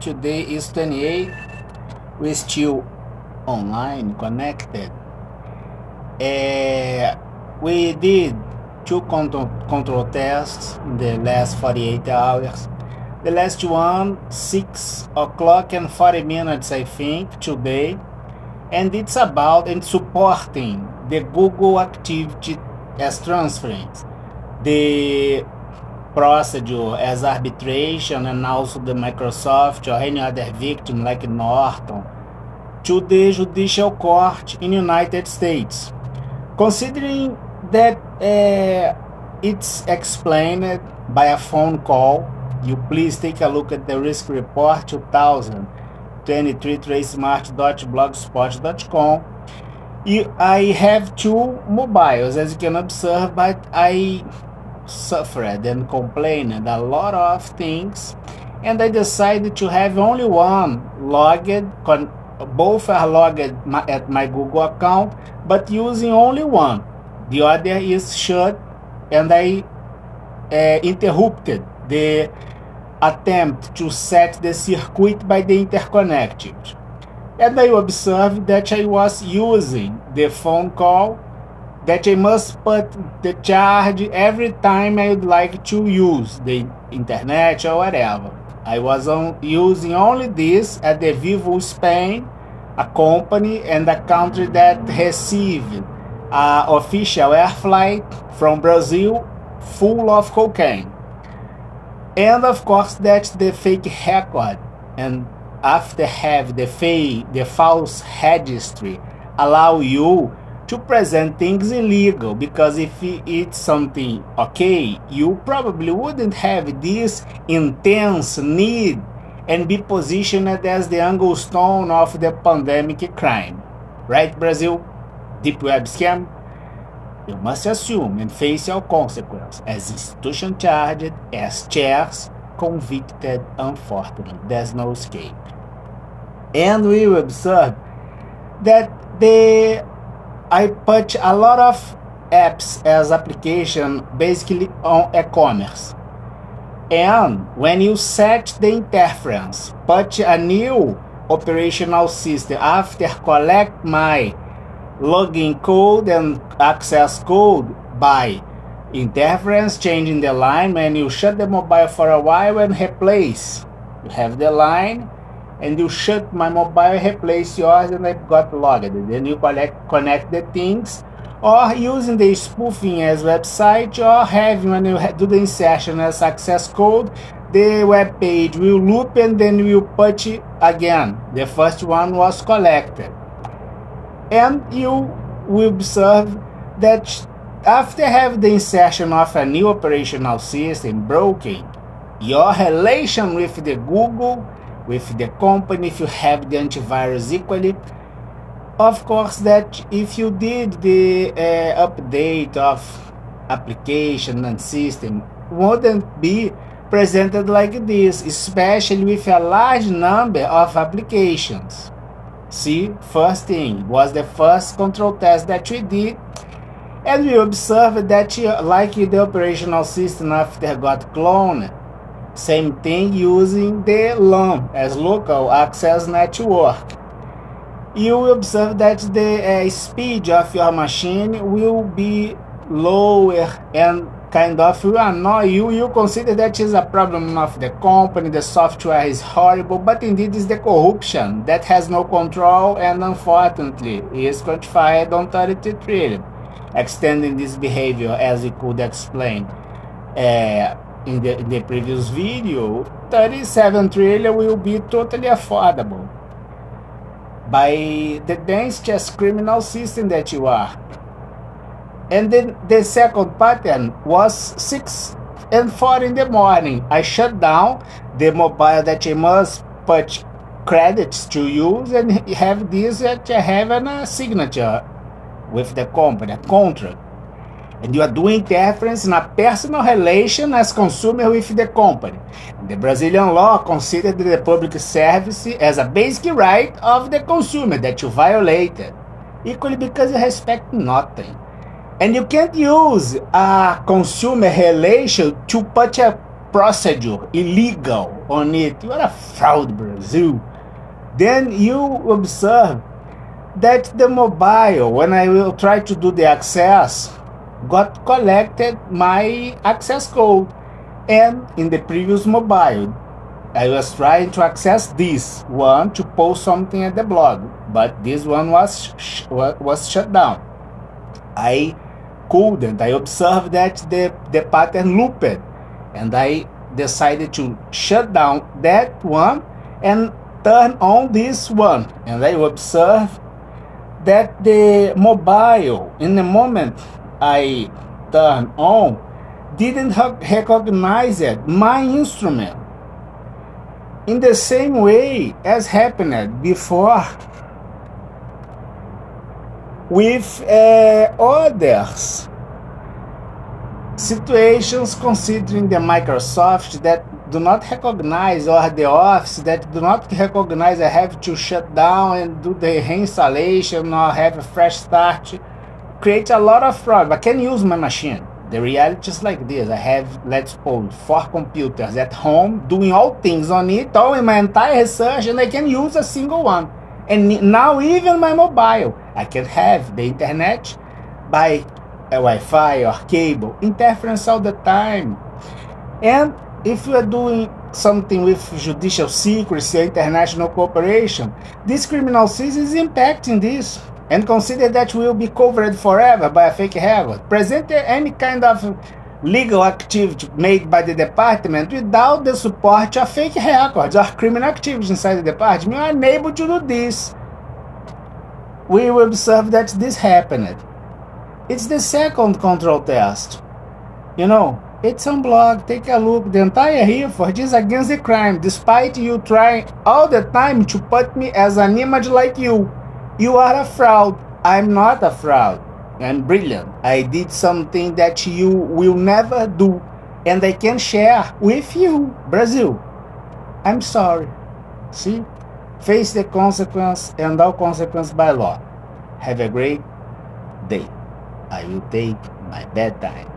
Today is 28. We're still online, connected. We did two control tests in the last 48 hours. The last one, 6 o'clock and 40 minutes, I think, today. And it's about and supporting the Google activity as transference, the procedure as arbitration, and also the Microsoft or any other victim like Norton to the judicial court in United States. Considering that it's explained by a phone call, you please take a look at the risk report 2023 tracemart.blogspot.com. I have two mobiles, as you can observe, but I suffered and complained a lot of things, and I decided to have only one logged. Both are logged at my Google account, but using only one. The other is shut, and I interrupted the attempt to set the circuit by the interconnected. And I observed that I was using the phone call, that I must put the charge every time I would like to use the internet or whatever. I was using only this at the Vivo Spain, a company and a country that received official air flight from Brazil full of cocaine. And of course that's the fake record, and after have the false registry allow you to present things illegal, because if it's something okay, you probably wouldn't have this intense need and be positioned as the angle stone of the pandemic crime. Right, Brazil? Deep web scam? You must assume and face your consequence as institution charged, as chairs convicted, unfortunately. There's no escape. And we observe that I put a lot of apps as application basically on e-commerce. And when you set the interference, put a new operational system after collect my login code and access code by interference, changing the line, when you shut the mobile for a while and replace, you have the line, and you shut my mobile, replace yours, and I got logged. Then you connect the things, or using the spoofing as website, or having, when you do the insertion as access code, the web page will loop and then will put it again. The first one was collected. And you will observe that after having the insertion of a new operational system broken, your relation with the Google, with the company, if you have the antivirus equally, of course that if you did the update of application and system, wouldn't be presented like this, especially with a large number of applications. See, first thing was the first control test that we did, and we observed that like the operational system after got cloned, same thing using the LAN as local access network. You will observe that the speed of your machine will be lower and kind of will annoy you. You consider that is a problem of the company, the software is horrible, but indeed is the corruption that has no control and unfortunately is quantified on 32 trillion. Extending this behavior, as we could explain in the previous video, 37 trillion will be totally affordable by the densest criminal system that you are. And then the second pattern was 6 and 4 in the morning. I shut down the mobile that you must put credits to use and have this that you have a signature with the company, a contract. And you are doing interference in a personal relation as consumer with the company. The Brazilian law considers the public service as a basic right of the consumer that you violated, equally because you respect nothing. And you can't use a consumer relation to put a procedure illegal on it. You are a fraud, Brazil. Then you observe that the mobile, when I will try to do the access, got collected my access code. And in the previous mobile, I was trying to access this one to post something at the blog, but this one was shut down. I couldn't. I observed that the pattern looped, and I decided to shut down that one and turn on this one. And I observed that the mobile, in the moment I turn on, didn't recognize it, my instrument. In the same way as happened before with others situations, considering the Microsoft that do not recognize, or the Office that do not recognize I have to shut down and do the reinstallation or have a fresh start, create a lot of fraud. I can use my machine. The reality is like this. I have, let's suppose, 4 computers at home doing all things on it, all in my entire research, and I can use a single one. And now even my mobile, I can have the internet by a Wi-Fi or cable, interference all the time. And if you are doing something with judicial secrecy, international cooperation, this Criminal Sys is impacting this. And consider that will be covered forever by a fake record. Present any kind of legal activity made by the department without the support of fake records or criminal activity inside the department. You are unable to do this. We will observe that this happened. It's the second control test. You know, it's on blog. Take a look. The entire effort is against the crime, despite you trying all the time to put me as an image like you. You are a fraud. I'm not a fraud. I'm brilliant. I did something that you will never do, and I can share with you, Brazil. I'm sorry. See? Face the consequence, and all consequence by law. Have a great day. I will take my bedtime.